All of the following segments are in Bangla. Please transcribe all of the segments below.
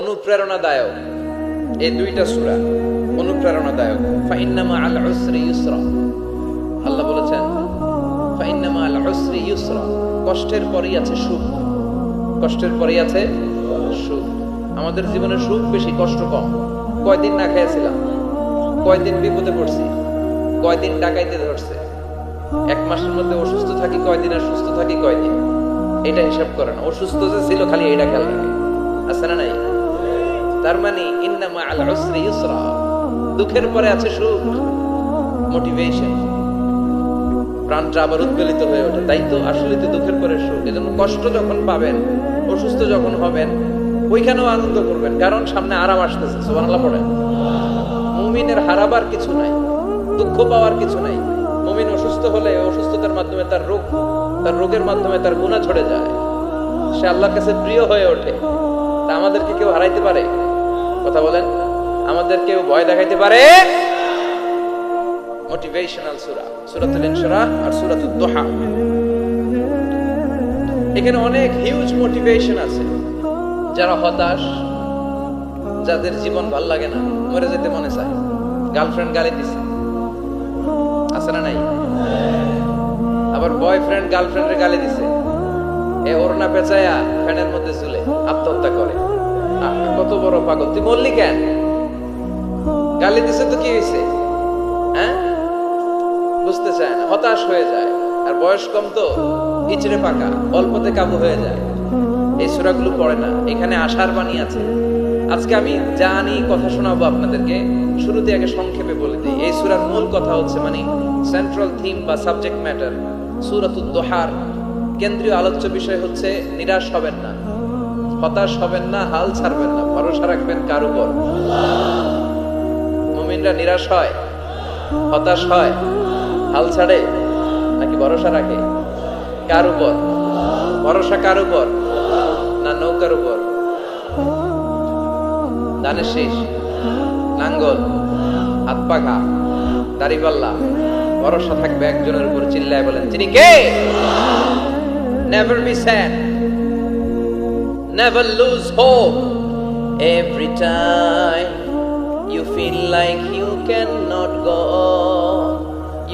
অনুপ্রেরণাদায়ক এই দুইটা সূরা অনুপ্রেরণাদায়ক। ফাইন্না মাআল উসরি ইউসরা, আল্লাহ বলেছেন ফাইন্না মাআল উসরি ইউসরা, কষ্টের পরেই আছে সুখ, কষ্টের পরেই আছে সুখ। আমাদের জীবনে সুখ বেশি, কষ্ট কম। কয়দিন না খেয়েছিলাম, কয়দিন বিপদে পড়ছি, কয়দিন ডাকাইতে ধরছে, এক মাসের মধ্যে অসুস্থ থাকি কয়দিন আর সুস্থ থাকি কয়দিন, এটা হিসাব করে না। অসুস্থ যে ছিল খালি এটা খেয়াল রাখে, আছে না নাই? তার মানে ইন্না মাআল উসরি ইউসরা, দুঃখের পরে আছে সুখ, মোটিভেশন, প্রাণটা আবার উদ্বেলিত হয়ে ওঠে। তাই তো আসলে তো দুঃখের পরে সুখ। এজন্য কষ্ট যখন পাবেন, অসুস্থ যখন হবেন, ওইখানেও আনন্দ করবেন, কারণ সামনে আরাম আসতেছে। সুবহানাল্লাহ পড়েন। মুমিনের হারাবার কিছু নাই, দুঃখ পাওয়ার কিছু নাই। মুমিন অসুস্থ হলে অসুস্থতার মাধ্যমে তার রোগের মাধ্যমে তার গুনাহ ঝরে যায়, সে আল্লাহর কাছে প্রিয় হয়ে ওঠে। তা আমাদেরকে কেউ হারাইতে পারে? কথা বলেন, আমাদের কেউ ভয় দেখাইতে পারে? মোটিভেশনাল সূরা, সূরাতুল ইনশিরাহ আর সূরাতুদ দুহা, এখানে অনেক হিউজ মোটিভেশন আছে। যারা হতাশ, যাদের জীবন ভাল লাগে না, মরে যেতে মনে চায়, গার্লফ্রেন্ড গালি দিছে, আছে না নাই? আবার বয়ফ্রেন্ড গার্লফ্রেন্ডের গালি দিছে, এ ওড়না পেঁচায়া ফ্যানের মধ্যে ঝুলে আত্মহত্যা করে। কত বড় পাগল, তুই বললি কেন? গালি দিছে তো কি হয়েছে? হ্যাঁ, বুঝতে চায় না, হতাশ হয়ে যায়। আর বয়স কম তো ইচড়ে পাকা, অল্পতে কাবু হয়ে যায়। এই সূরাগুলো পড়ে না, এখানে আশার বাণী আছে। আজকে আমি জানি কথা শোনাবো আপনাদেরকে, শুরুতে আগে সংক্ষেপে বলে দিই। এই সূরার মূল কথা হচ্ছে, মানে সেন্ট্রাল থিম বা সাবজেক্ট ম্যাটার সূরাতুদ দুহার কেন্দ্রীয় আলোচ্য বিষয় হচ্ছে নিরাশ হবেন না, হতাশ হবেন না, হাল ছাড়বেন না, ভরসা রাখবেন কার উপর? মুমিনরা নিরাশ হয়, হতাশ হয়, হাল ছাড়ে নাকি ভরসা রাখে? কার উপর ভরসা? কার উপর? না নৌকার উপর? ধানের শীষ, লাঙ্গল, হাত পাখা, দাড়িপাল্লা, ভরসা থাকবে একজনের উপর। চিল্লায় বলেন, তিনি কে? Never be sad, never lose hope. Every time you feel like you cannot go on,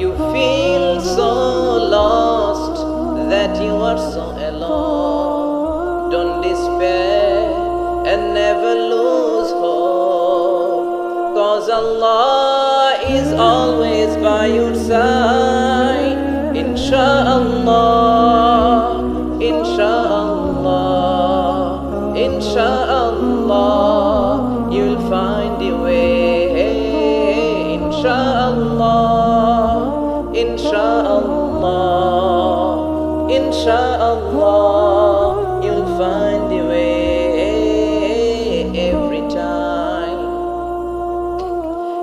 you feel so lost that you are so alone. Don't despair and never lose hope, 'cause Allah is always by your side. Inshallah, inshallah, inshallah, you'll find a way. Inshallah, inshallah, inshallah, you'll find a way. Every time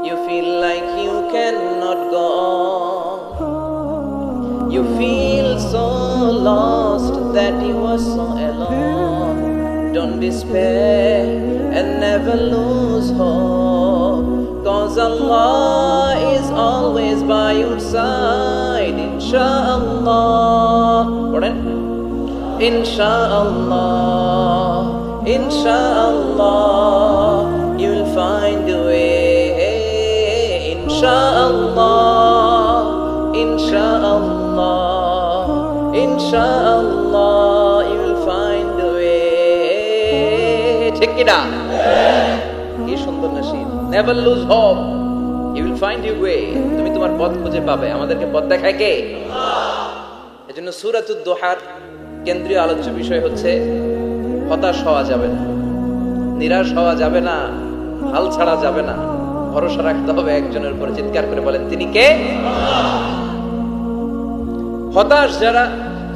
you feel like you cannot go on, you feel so lost that you are so alone. Don't despair and never lose hope, 'cause Allah is always by your side. Inshallah, inshallah, inshallah, you'll find a way. Inshallah, inshallah, inshallah, you'll find a way. ঠিক কি না? কি সুন্দর nasheed. Never lose hope, you will find your way. তুমি তোমার পথ খুঁজে পাবে। আমাদেরকে পথ দেখায় কে? আল্লাহ। এজন্য সূরাতুদ দুহার কেন্দ্রীয় আলোচ্য বিষয় হচ্ছে হতাশ হওয়া যাবে না, নিরাশ হওয়া যাবে না, হাল ছাড়া যাবে না, ভরসা রাখতে হবে একজনের উপর। চিৎকার করে বলেন, তিনি কে? হতাশ যারা,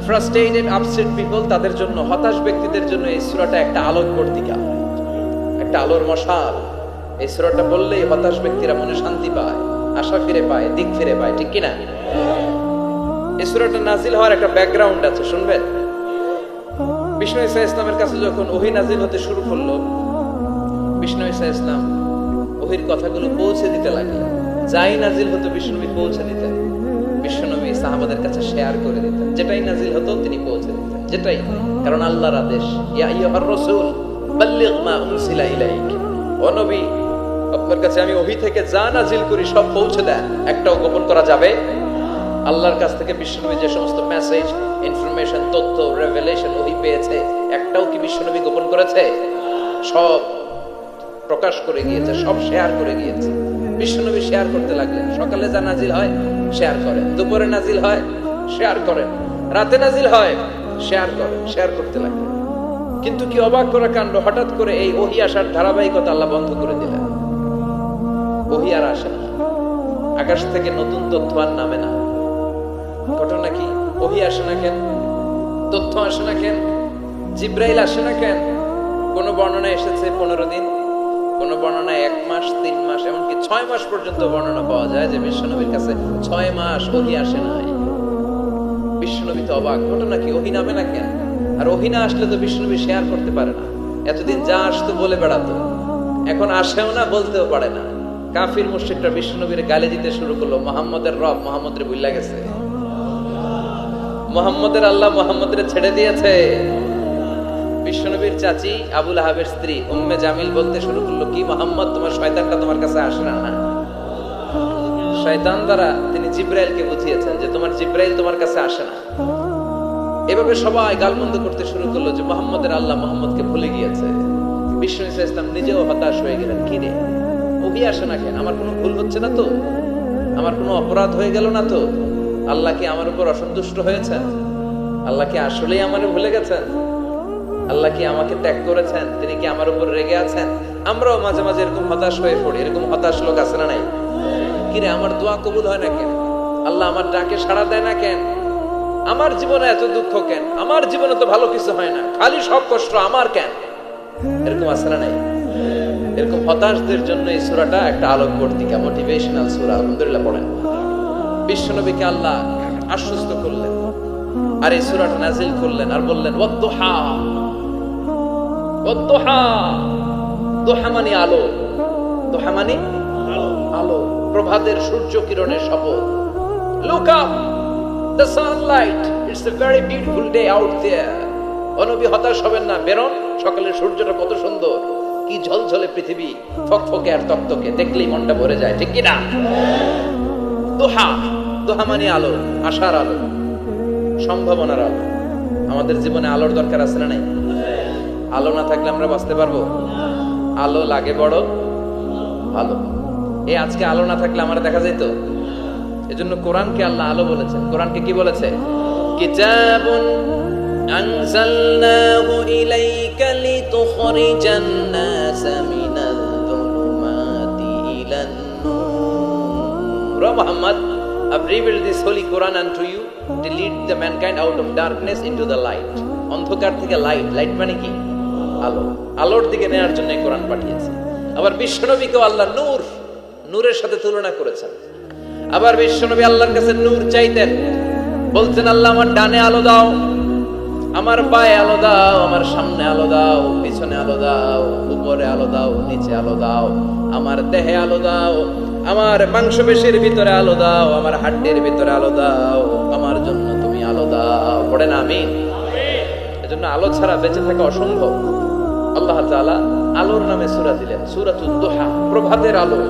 ফ্রাস্ট্রেটেড, আপসেট পিপল, তাদের জন্য, হতাশ ব্যক্তিদের জন্য এই সূরাটা একটা আলোক বর্তিকা, একটা আলোর মশাল। এই সূরাটা বললেই হতাশ ব্যক্তিরা মনে শান্তি পায়, আশা ফিরে পায়, দিক ফিরে পায়। ঠিক কিনা? এই সূরাটা নাজিল হওয়ার একটা ব্যাকগ্রাউন্ড আছে, শুনবেন। বিষ্ণু ঈসা ইসলামের কাছে যখন ওহী নাজিল হতে শুরু করলো, বিষ্ণু ঈসা ইসলাম ওহীর কথাগুলো পৌঁছে দিতে লাগলেন। যাই নাজিল হতো বিষ্ণুনবী পৌঁছে দিতেন, বিশ্বনবী সাহাবাদের কাছে শেয়ার করে দিতেন। যেটাই নাজিল হতো তিনি পৌঁছে দিতেন, যেটাই, কারণ আল্লাহর আদেশ। ইয়া আইয়ুহার রাসূল বাল্লিগ মা উনসিলা ইলাইক, ও নবী আপনার কাছে আমি ওহী থেকে যা নাজিল করি সব পৌঁছে দেন, একটাও গোপন করা যাবে? আল্লাহর কাছ থেকে বিশ্বনবী যে সমস্ত মেসেজ, ইনফরমেশন, তথ্য, রেভেলেশন ওহী পেয়েছে, একটাও কি বিশ্বনবী গোপন করেছে? সব প্রকাশ করে গিয়েছে, সব শেয়ার করে গিয়েছে। বিশ্বনবী শেয়ার করতে লাগলেন। সকালে যা নাজিল হয় শেয়ার করেন, দুপুরে নাজিল হয় শেয়ার করেন, রাতে নাজিল হয় শেয়ার করেন, শেয়ার করতে লাগলেন। কিন্তু কি অবাক করা কাণ্ড, হঠাৎ করে এই ওহী আসার ধারাবাহিকতা আল্লাহ বন্ধ করে দিলেন। ওহী আর আসে না, আকাশ থেকে নতুন তথ্য আর নামে না। ঘটনা কি? ওহী আসে না কেন? তথ্য আসে না কেন? জিব্রাইল আসে না কেন? কোন বর্ণনায় এসেছে 15 দিন, কোন বর্ণনায় 1 মাস, 3 মাস, এমনকি 6 মাস পর্যন্ত বর্ণনা পাওয়া যায় যে বিশ্বনবীর কাছে 6 মাস ওহী আসে না। বিশ্বনবী তো অবাক, ঘটনা কি? ওহী নামে না কেন? আর ওহী না আসলে তো বিশ্বনবী শেয়ার করতে পারে না। এতদিন যা আসতো বলে বেড়াতো, এখন আসেও না, বলতেও পারে না। কাফির মুশরিকরা বিশ্বনবীর গালি দিতে শুরু করলো, মুহাম্মদের রব মুহাম্মদরে ভুইলা গেছে, মুহাম্মদের আল্লাহ মুহাম্মদরে ছেড়ে দিয়েছে। বিশ্বনবীর চাচি আবু লাহাবের স্ত্রী উম্মে জামিল বলতে শুরু করলো, কি মুহাম্মদ, তোমার শয়তানটা তোমার কাছে আসে না? শয়তান দ্বারা তিনি জিব্রাইলকে বুঝিয়েছেন যে তোমার জিব্রাইল তোমার কাছে আসে না। এভাবে সবাই গালমন্দ করতে শুরু করলো যে মুহাম্মদের আল্লাহ মুহাম্মদকে ভুলে গিয়েছে। বিষ্ণু ইসলাম নিজেও হতাশ হয়ে গেলেন, কি রে ওহী আসে না কেন? আমার কোনো ভুল হচ্ছে না তো? আমার কোনো অপরাধ হয়ে গেল না তো? আল্লাহ কি আমার উপর অসন্তুষ্ট হয়েছেন? আল্লাহ কি আসলেই আমারে ভুলে গেছেন? আল্লাহ কি আমাকে ত্যাগ করেছেন? তিনি কি আমার উপর রেগে আছেন? আমরাও মাঝে মাঝে এরকম হতাশ হয়ে পড়ি। এরকম হতাশ লোক আছে না নাই? কিরে আমার দোয়া কবুল হয় না কেন? আল্লাহ আমার ডাকে সাড়া দেয় না কেন? আমার জীবনে এত দুঃখ কেন? আমার জীবনে তো ভালো কিছু হয় না, খালি সব কষ্ট আমার কেন? এরকম আছে না নাই? এরকম হতাশদের জন্য এই সূরাটা একটা আলোকবর্তিকা, মোটিভেশনাল সূরা। আলহামদুলিল্লাহ পড়েন। বিশ্বনবীকে আল্লাহ আশ্বস্ত করলেন আর এই সূরাটা নাযিল করলেন আর বললেন ওয়াদ-দুহা। ওয়াদ-দুহা, দুহা মানে আলো, দুহা মানে আলো, প্রভাতের সূর্য কিরণের শপথ। Look up, the sunlight, it's a very beautiful day out there. ও নবী হতাশ হবেন না, বেরোন, সকালের সূর্যটা কত সুন্দর, কি ঝলঝলে পৃথিবী, ফকফকে আর তকতকে, দেখলেই মনটা ভরে যায়, ঠিক কি না? দুহা, দুহা মানে আলো, আশার আলো, সম্ভাবনার আলো। আমাদের জীবনে আলোর দরকার আছে না নাই? আলো না থাকলে আমরা বাঁচতে পারবো? আলো লাগে বড় ভালো। এই আজকে আলো না থাকলে আমার দেখা যেত। এজন্য কোরআনকে আল্লাহ আলো বলেছেন। কোরআনকে কি বলেছে? কিতাবুন আনজালনাহু ইলাইকা লিতুখরিজান নাসা মিনাল যুলুমাতি ইলান নূর। Muhammad, I've revealed this holy Quran unto you to lead the mankind out of darkness into the light. অন্ধকার থেকে লাইট, লাইট মানে কি? আলো, আলোর দিকে নেয়ার জন্য এই কোরআন পাঠিয়েছে। আবার বিশ্বনবীকেও আল্লাহ নূর, নূরের সাথে তুলনা করেছেন। আবার বিশ্বনবী আল্লাহর কাছে নূর চাইতেন, বলতেন আল্লাহ আমার ডানে আলো দাও, আমার বায়ে আলো দাও, আমার সামনে আলো দাও, পিছনে আলো দাও, উপরে আলো দাও, নিচে আলো দাও, আমার দেহে আলো দাও, আমার মাংসপেশির ভিতরে আলো দাও, আমার হাড্ডির ভিতরে আলো দাও, আমার জন্য তুমি আলো দাও। পড়েন আমিন। এজন্য আলো ছাড়া বেঁচে থাকা অসম্ভব। আল্লাহ তাআলা আলোর নামে সূরা দিলেন, সূরাতুদ দুহা, প্রভাতের আলো,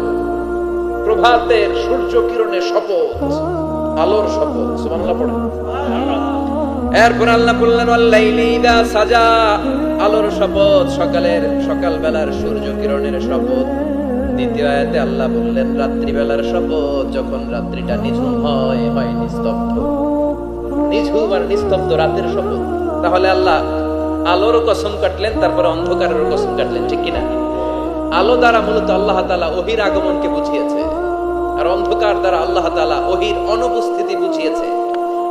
প্রভাতের সূর্য কিরণের শপথ, আলোর শপথ। সুবহানাল্লাহ পড়েন। এরপর আল্লাহ বললেন ওয়াল্লাইলি ইযা সাজা, আলোর শপথ, সকালের, সকাল বেলার সূর্য কিরণের শপথ। দ্বিতীয় আয়াতে আল্লাহ বললেন রাত্রি বেলার শপথ, যখন রাত্রিটা নিঝুম হয়, হয় নিস্তব্ধ, নিঝুম আর নিস্তব্ধ রাতের শপথ। তাহলে আল্লাহ আলোর কসম কাটলেন, তারপরে অন্ধকারের কসম কাটলেন, ঠিক কিনা? আলো দ্বারা মূলত আল্লাহ তাআলা ওহীর আগমনকে বুঝিয়েছে, আর অন্ধকার দ্বারা আল্লাহ তাআলা ওহীর অনুপস্থিতি বুঝিয়েছে।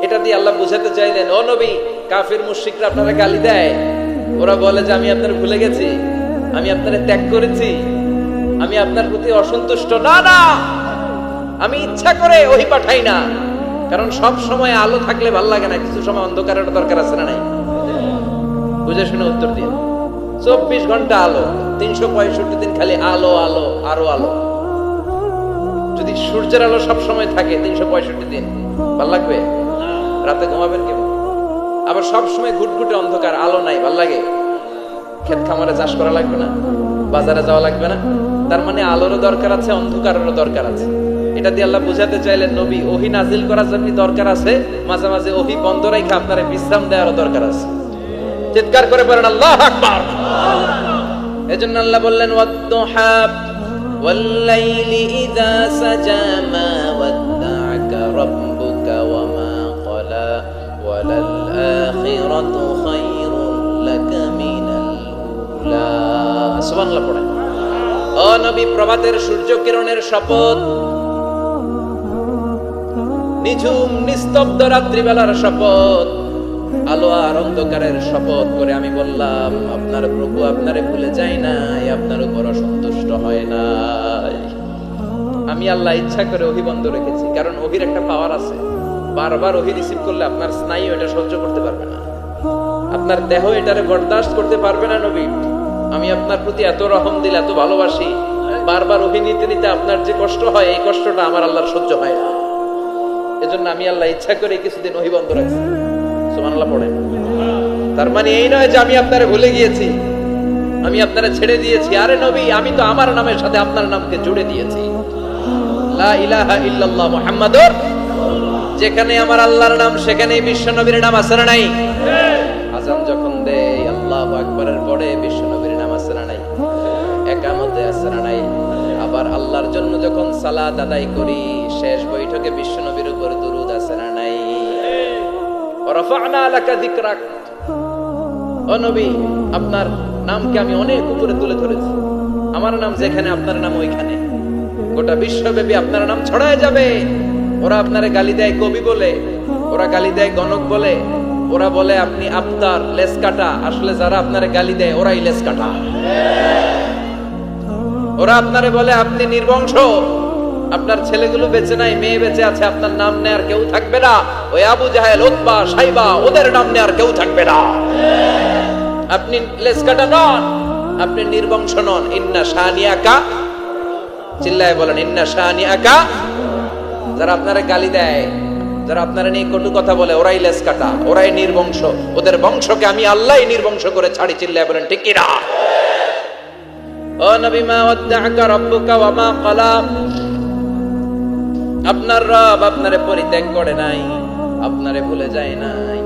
এটা দিয়ে আল্লাহ বুঝাতে চাইলেন, ও নবী, কাফির মুশরিকরা আপনারা গালি দেয়, ওরা বলে যে আমি আপনার ভুলে গেছি, আমি আপনারে ত্যাগ করেছি, আমি আপনার প্রতি অসন্তুষ্ট। না না, আমি ইচ্ছা করে ওহী পাঠাই না, কারণ সব সময় আলো থাকলে ভালো লাগে না, কিছু সময় অন্ধকারের দরকার আছে না নাই? বুঝে শুনে উত্তর দিন। 24 ঘন্টা আলো, 365 দিন খালি আলো, আলো আরো আলো। যদি সূর্যের আলো সব সময় থাকে 365 দিন, ভাল লাগবে? রাতে ঘুমাবেন কেমন? আবার সব সময় ঘুটঘুটে অন্ধকার, আলো নাই, ভাল লাগে? ক্ষেত খামারে চাষ করা লাগবে না, বাজারে যাওয়া লাগবে না। তার মানে আলোরও দরকার আছে, অন্ধকারেরও দরকার আছে। এটা দিয়ে আল্লাহ বুঝাতে চাইলেন নবী ওহী নাজিল করার জন্য দরকার আছে, মাঝে মাঝে ওহী বন্ধ রেখে আপনার বিশ্রাম দেওয়ারও দরকার আছে। চিৎকার করে বলেন আল্লাহু আকবার। এজন্য আল্লাহ বললেন ওয়াদ-দুহা ওয়াল-লাইলি ইযা সাজা মা ওয়াদ্দা'আকা রাব্বুকা ওয়া মা ক্বালা ওয়ালাল আখিরাতু খায়রুন লাকা মিনাল উলা। সুবহানাল্লাহ পড়েন। ও নবী, প্রভাতের সূর্য কিরণের শপথ, নিঝুম নিস্তব্ধ রাত্রিবেলার শপথ, আলো আর অন্ধকারের শপথ করে আমি বললাম আপনার প্রভু আপনারে ভুলে যায় নাই, আপনার উপর অসন্তুষ্ট হয় নাই। আমি আল্লাহ ইচ্ছা করে ওহী বন্ধ রেখেছি, কারণ ওহীর একটা পাওয়ার আছে। বারবার ওহী রিসিভ করলে আপনার স্নায়ু এটা সহ্য করতে পারবে না, আপনার দেহ এটারে বরদাস্ত করতে পারবে না। নবী, আমি আপনার প্রতি এত রহম দিল, এত ভালোবাসি, বারবার ওহী নিতে নিতে আপনার যে কষ্ট হয়, এই কষ্টটা আমার আল্লাহর সহ্য হয় না। এজন্য আমি আল্লাহ ইচ্ছা করে কিছুদিন ওহী বন্ধ রাখছি। সুবহানাল্লাহ পড়েন। তার মানে এই নয় যে আমি আপনারে ভুলে গিয়েছি, আমি আপনারে ছেড়ে দিয়েছি। আরে নবী, আমি তো আমার নামের সাথে আপনার নামকে জুড়ে দিয়েছি। লা ইলাহা ইল্লাল্লাহ মুহাম্মাদুর। যেখানে আমার আল্লাহর নাম সেখানেই বিশ্ব নবীর নাম আছে না নাই? আযান যখন দেই আল্লাহু আকবারের পরে বিশ্ব নবীর নাম আছে না নাই? একামতে আছে না নাই? আবার আল্লাহর জন্য যখন সালাত আদায় করি শেষ বৈঠকে বিশ্ব নবীর উপর দুরূদ আছে না নাই? রাফা'না লাকা যিকরাক। ও নবী, আপনার নামকে আমি অনেক উপরে তুলে ধরেছি। আমার নাম যেখানে আপনার নাম ওইখানে, গোটা বিশ্বব্যাপী আপনার নাম ছড়ায় যাবে। ওরা আপনারে গালি দেয় কবি বলে, ওরা গালি দেয় গণক বলে, ওরা বলে আপনি আফতার লেস কাটা। আসলে যারা আপনারে গালি দেয় ওরাই লেস কাটা। ওরা আপনারে বলে আপনি নির্বংশ, আপনার ছেলেগুলো বেঁচে নাই, মেয়ে বেঁচে আছে, আপনার নাম নেয়ার কেউ থাকবে না। ওই আবু জাহেল, উতবা, সাইবা, ওদের নাম নেয়ার কেউ থাকবে না। আপনি লেস কাটা নন, আপনি নির্বংশ নন। ইন্না শানিয়াকা, চিল্লায় বলেন ইন্না শানিয়াকা। যারা আপনারে গালি দেয়, যারা আপনারা নিয়ে কটু কথা বলে, ওরাই লেস কাটা, ওরাই নির্বংশ। ওদের বংশকে আমি আল্লাহই নির্বংশ করে ছাড়ি। চিল্লায় বলেন ঠিক কি না? ও নবী, মা ওয়াদ্দা'আকা রাব্বুকা ওয়া মা ক্বালা। আপনার রব আপনারে পরিত্যাগ করে নাই, আপনারে ভুলে যায় নাই,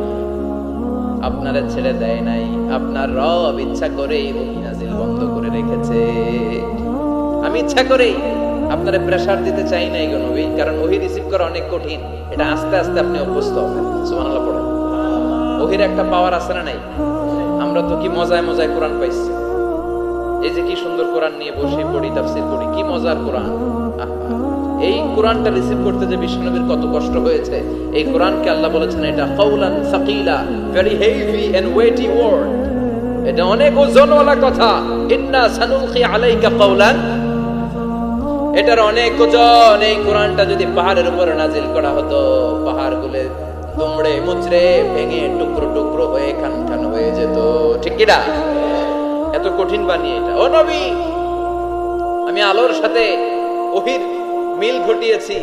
আপনারে ছেড়ে দেয় নাই। আপনার রব ইচ্ছা করেই ওহী নাজিল বন্ধ করে রেখেছে। আমি ইচ্ছা করেই আপনারে প্রেসার দিতে চাই নাই গো নবী, কারণ ওহী রিসিভ করা অনেক কঠিন। এটা আস্তে আস্তে আপনি অভ্যস্ত হবেন। সুবহানাল্লাহ পড়েন। ওহীর একটা পাওয়ার আছে না নাই? আমরা তো কি মজায় মজায় কোরআন পাইছি। এই যে কি সুন্দর কোরআন নিয়ে বসে পড়ি, তাফসীর করি, কি মজার কোরআন। এই কোরআনটা রিসিভ করতে যে বিশ্বনবীর কত কষ্ট হয়েছে। এই কোরআনকে আল্লাহ বলেছেন এটা কাউলান সাকিলা, very heavy and weighty word. এটা অনেক ওজনওয়ালা কথা। ইন্না সানুলকি আলাইকা কাউলান, এটার অনেক ওজন। এই কোরআনটা যদি পাহাড়ের উপর নাজিল করা হতো, পাহাড়গুলো দুমড়ে মুচড়ে ভেঙে টুকরো টুকরো হয়ে খান খান হয়ে যেত। ঠিক কি না? এত কঠিন বানিয়ে এটা। ও নবী, আমি আলোর সাথে ওহীর মিল ঘটিয়েছি,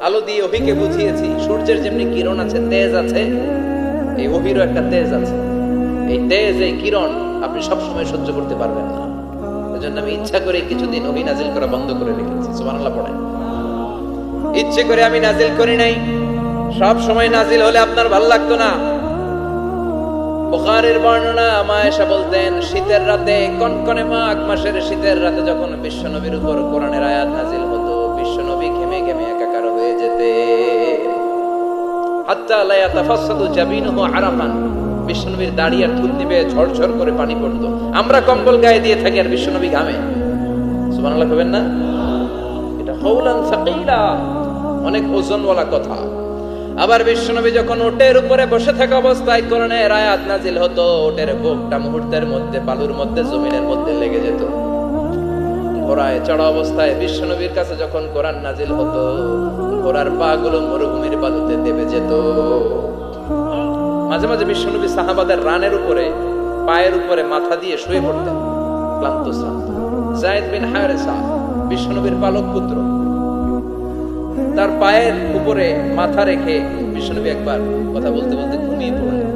আলো দিয়ে ওহীকে বুঝিয়েছি। সূর্যের যেমনি কিরণ আছে, তেজ আছে, এই ওহীরও একটা তেজ আছে। এই তেজ, এই কিরণ আপনি সবসময় সহ্য করতে পারবেন না। এজন্য আমি ইচ্ছা করে কিছুদিন ওহী নাজিল করা বন্ধ করে রেখেছি। সুবহানাল্লাহ পড়েন। ইচ্ছে করে আমি নাজিল করি নাই। সব সময় নাজিল হলে আপনার ভালো লাগতো না। বুখারীর বর্ণনা, আয়েশা বলতেন শীতের রাতে, কনকনে মাঘ মাসের শীতের রাতে যখন বিশ্বনবীর উপর কোরআনের আয়াত নাজিল হতো, বিশ্বনবী ঘেমে ঘেমে একাকার হয়ে যেতেন। হাত্তা লা ইয়াতাফাসসাদু জাবিনুহু আরাকান। বিশ্বনবীর দাড়ি আর থুতনি বেয়ে ঝরঝর করে পানি পড়তো। আমরা কম্বল গায়ে দিয়ে থাকি আর বিশ্বনবী ঘামে। সুবহানাল্লাহ কইবেন না? এটা কাউলান সাকিলা, অনেক ওজনওয়ালা কথা। আবার বিশ্বনবী যখন ওটের উপরে বসে থাকা অবস্থায় কোরআনের আয়াত নাজিল হতো, ওটের বুকটা মুহূর্তের মধ্যে বালুর মধ্যে, জমিনের মধ্যে লেগে যেত। ঘোড়ায় চড়া অবস্থায় বিশ্বনবীর কাছে যখন কোরআন নাজিল হতো, ঘোড়ার পা গুলো মরুভূমির বালুতে দেবে যেত। মাঝে মাঝে বিশ্বনবী সাহাবাদের রানের উপরে, পায়ের উপরে মাথা দিয়ে শুয়ে পড়তেন ক্লান্ত শ্রান্ত। যায়েদ বিন হারেসা বিশ্বনবীর পালক পুত্র, তার পায়ের উপরে মাথা রেখে বিশ্বনবী একবার কথা বলতে বলতে ঘুমিয়ে পড়লেন।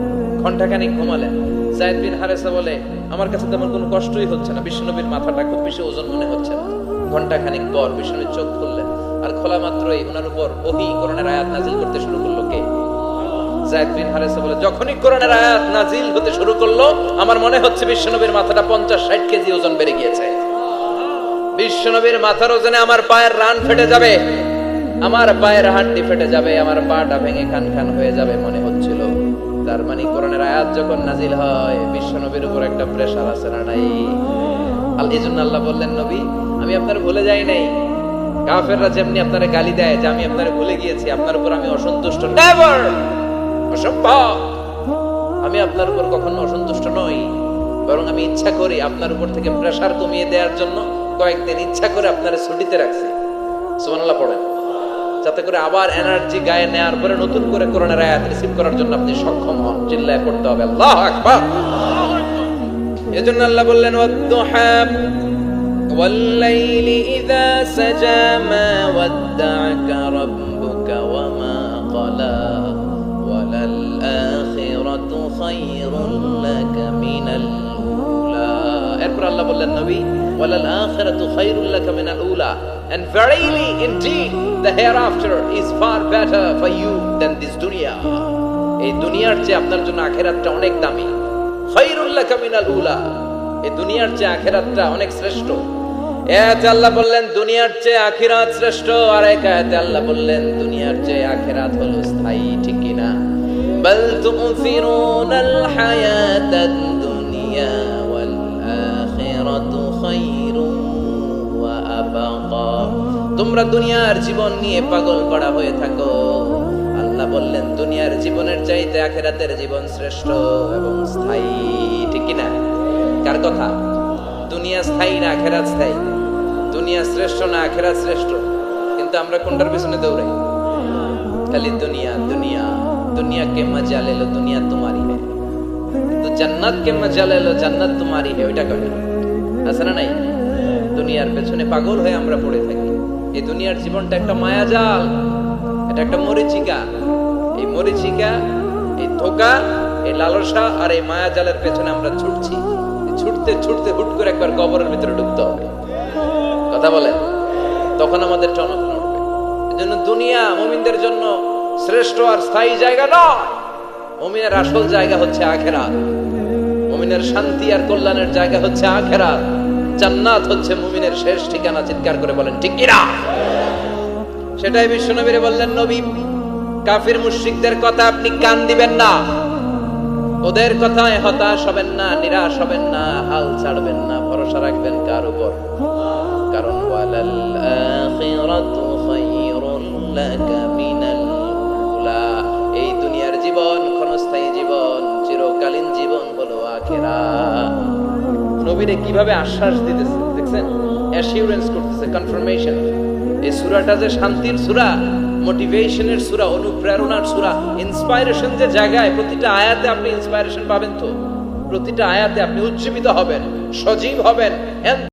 ঘন্টাখানিক ঘুমালেন। যায়েদ বিন হারেসা বলে, আমার কাছে তেমন কোনো কষ্টই হচ্ছে না, বিশ্বনবীর মাথাটা খুব বেশি ওজন মনে হচ্ছে না। ঘন্টা খানিক পর বিশ্বনবীর চোখ খুললেন, আর খোলা মাত্রই ওনার উপর ওহী কোরআনের আয়াত নাজিল করতে শুরু করলো। কে? যায়েদ বিন হারেসা বলে, যখনই কোরআনের আয়াত নাজিল হতে শুরু করলো আমার মনে হচ্ছে বিশ্বনবীর মাথাটা 50-60 কেজি ওজন বেড়ে গিয়েছে। বিশ্বনবীর মাথার ওজনে আমার পায়ের রান ফেটে যাবে, আমার পায়ের হাড্ডি ফেটে যাবে, আমার পাটা ভেঙে খান খান হয়ে যাবে মনে হচ্ছিল। তার মানে কোরআনের আয়াত যখন নাজিল হয় বিশ্বনবীর উপর একটা প্রেসার আছে না নাই? এজন্য আল্লাহ বললেন, নবী আমি আপনার ভুলে যাই নাই। কাফেররা যেমনি আপনারে গালি দেয় যে আমি আপনারে ভুলে গিয়েছি, আপনার উপর আমি অসন্তুষ্ট, নেভার, অসম্ভব। আমি আপনার উপর কখনো অসন্তুষ্ট নই, বরং আমি ইচ্ছা করি আপনার উপর থেকে প্রেসার কমিয়ে দেওয়ার জন্য কয়েকদিন ইচ্ছা করে আপনারে ছুটিতে রাখছি। সুবহানাল্লাহ পড়েন, যাতে করে আবার এনার্জি গায়ে নেয়ার পরে নতুন করে কোরআনের আয়াত রিসিভ করার জন্য আপনি সক্ষম হন। চিল্লায় পড়তে হবে আল্লাহু আকবার। এজন্য আল্লাহ বললেন, ওয়াদ-দুহা ওয়াল-লাইলি ইযা সাজা মা ওয়াদ্দা'আকা রাব্বুকা ওয়া মা ক্বালা ওয়ালাল আখিরাতু খায়রুল লাকা মিনাল উলা। এরপর আল্লাহ বললেন, নবী ওয়ালাল আখিরাতু খায়রুল লাকা মিনাল উলা, and verily indeed the hereafter is far better for you than this dunya. এই দুনিয়ার চেয়ে আপনার জন্য আখিরাতটা অনেক দামি। খায়রুল লাকা মিনাল উলা, এই দুনিয়ার চেয়ে আখিরাতটা অনেক শ্রেষ্ঠ। এতে আল্লাহ বললেন দুনিয়ার চেয়ে আখিরাত শ্রেষ্ঠ, আর এক আয়াতে আল্লাহ বললেন দুনিয়ার চেয়ে আখিরাত হলো স্থায়ী। ঠিক কি না? বাল তু'থিরুনাল হায়াতাদ দুনিয়া ওয়াল আখিরাতু খায়রুন ওয়া আবকা। তোমরা দুনিয়ার জীবন নিয়ে পাগল করা হয়ে থাকো। আল্লাহ বললেন দুনিয়ার জীবনের চাইতে আখিরাতের জীবন শ্রেষ্ঠ এবং স্থায়ী। ঠিক কি না? কার কথা? দুনিয়া স্থায়ী না আখিরাত স্থায়ী? দুনিয়া শ্রেষ্ঠ না আখিরাত শ্রেষ্ঠ? কিন্তু আমরা কোনটার পিছনে দৌড়াই? খালি দুনিয়া দুনিয়া। दुनिया के मजा ले लो, दुनिया तुम्हारी है, तो जन्नत के मजा ले लो, जन्नत तुम्हारी है। ওইটা কয় আছে না নাই? দুনিয়ার পেছনে পাগল হয়ে আমরা পড়ে থাকি। এই দুনিয়ার জীবনটা একটা মায়াজাল, এটা একটা মরিচিকা। এই মরিচিকা, এই ধোঁকা, এই লালসা আর এই মায়াজালের পেছনে আমরা ছুটছি। ছুটতে ছুটতে হুট করে একবার কবরের ভিতরে ঢুকতে হবে। কথা বলেন, তখন আমাদের টনক নড়বে। এজন্য দুনিয়া মুমিনদের জন্য শ্রেষ্ঠ আর স্থায়ী জায়গা নয়। মুমিনের আসল জায়গা হচ্ছে আখিরাত। মুমিনের শান্তি আর কল্যাণের জায়গা হচ্ছে আখিরাত। জান্নাত হচ্ছে মুমিনের শেষ ঠিকানা। চিৎকার করে বলেন ঠিক কি না? সেটাই বিশ্বনবীরে বললেন, নবী কাফির মুশরিকদের কথা আপনি কান দিবেন না, ওদের কথায় হতাশ হবেন না, নিরাশ হবেন না, হাল ছাড়বেন না, ভরসা রাখবেন কার উপর? কারণ ওয়ালাল আখিরাতু খায়রুল লাকা মিনাল উলা। এই দুনিয়ার জীবন ক্ষণস্থায়ী জীবন, চিরকালীন জীবন হলো আখিরাত। নবীরে কিভাবে আশ্বাস দিতেছে দেখছেন? অ্যাসিউরেন্স করতেছে, কনফার্মেশন। এই সূরাটা যে শান্তির সূরা, মোটিভেশনের সূরা, অনুপ্রেরণার সূরা, ইন্সপাইরেশন যে জায়গায় প্রতিটা আয়াতে আপনি ইন্সপাইরেশন পাবেন, তো প্রতিটা আয়াতে আপনি উজ্জীবিত হবেন, সজীব হবেন।